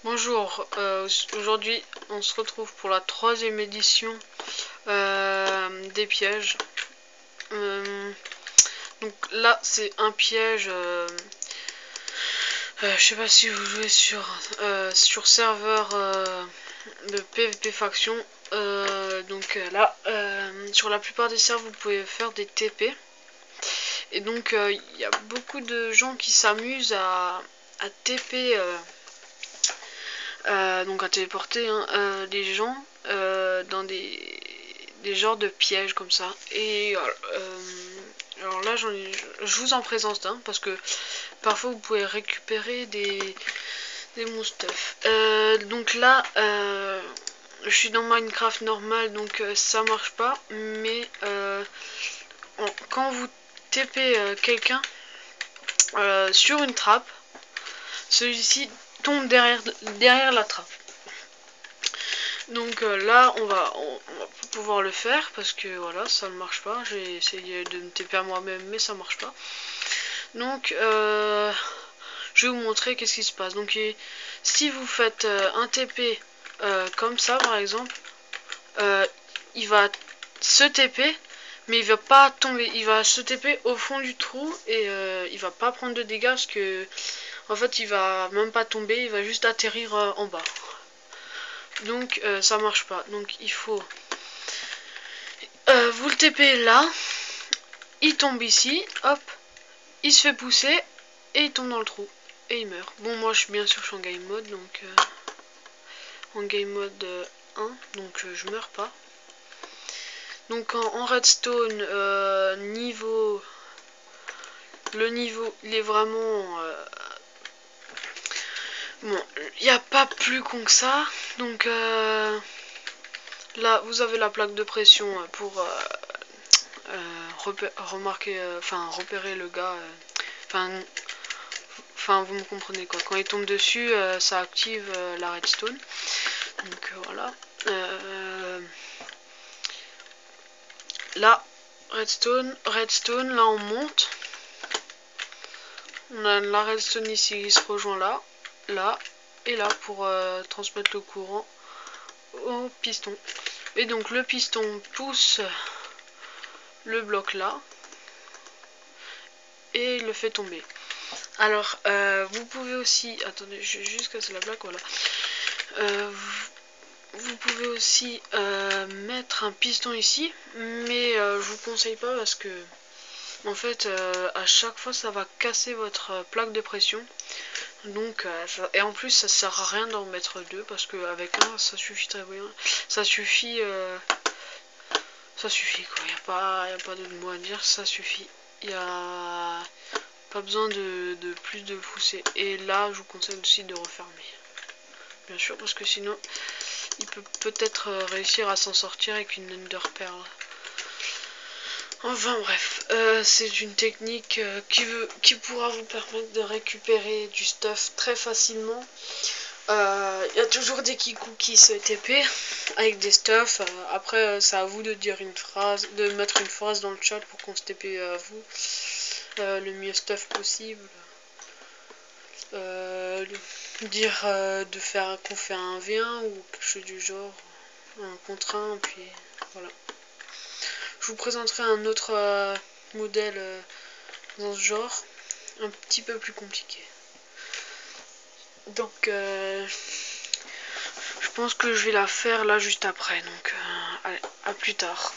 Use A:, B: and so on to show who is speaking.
A: Bonjour, aujourd'hui on se retrouve pour la 3e édition des pièges. Donc là c'est un piège, je sais pas si vous jouez sur serveur de PvP faction. Donc là, sur la plupart des serveurs vous pouvez faire des TP. Et donc il y a beaucoup de gens qui s'amusent à TP. Donc à téléporter les gens dans des genres de pièges comme ça. Et alors là, je vous en présente un parce que parfois vous pouvez récupérer des mon stuff. Donc là, je suis dans Minecraft normal, donc ça marche pas. Mais quand vous TP quelqu'un sur une trappe, celui-ci tombe derrière la trappe. Donc là on va pas pouvoir le faire parce que voilà, ça ne marche pas. J'ai essayé de me TP à moi-même mais ça marche pas. Donc je vais vous montrer qu'est-ce qui se passe. Donc si vous faites un TP comme ça par exemple, il va se TP mais il va pas tomber, il va se TP au fond du trou et il va pas prendre de dégâts parce que en fait il va même pas tomber, il va juste atterrir en bas. Donc ça marche pas. Donc il faut vous le TP là, il tombe ici, hop, il se fait pousser et il tombe dans le trou et il meurt. Bon, moi bien sûr je suis en game mode, donc en game mode 1, donc je meurs pas. Donc en redstone, le niveau il est vraiment bon, il n'y a pas plus con que ça. Donc là vous avez la plaque de pression pour repérer le gars. Enfin vous me comprenez quoi. Quand il tombe dessus, ça active la redstone. Donc voilà. Là, redstone, là on monte. On a la redstone ici qui se rejoint là et là pour transmettre le courant au piston. Et donc le piston pousse le bloc là et le fait tomber. Alors vous pouvez aussi, attendez, je vais juste casser la plaque, voilà. Vous pouvez aussi mettre un piston ici, mais je vous conseille pas parce que en fait à chaque fois ça va casser votre plaque de pression. Donc et en plus ça sert à rien d'en mettre deux parce qu'avec un ça suffit très bien. Ça suffit quoi, y a pas d'autre mot à dire, ça suffit. Il y a pas besoin de plus de pousser. Et là je vous conseille aussi de refermer, bien sûr, parce que sinon il peut peut-être réussir à s'en sortir avec une Ender Pearl. Enfin bref, c'est une technique qui pourra vous permettre de récupérer du stuff très facilement. Il y a toujours des kikous qui se TP avec des stuff. Après, c'est à vous de dire une phrase, de mettre une phrase dans le chat pour qu'on se TP à vous le mieux stuff possible. Dire qu'on fait un V1 ou quelque chose du genre, un contre 1, puis voilà. Je vous présenterai un autre modèle dans ce genre, un petit peu plus compliqué. Donc je pense que je vais la faire là juste après, donc allez, à plus tard.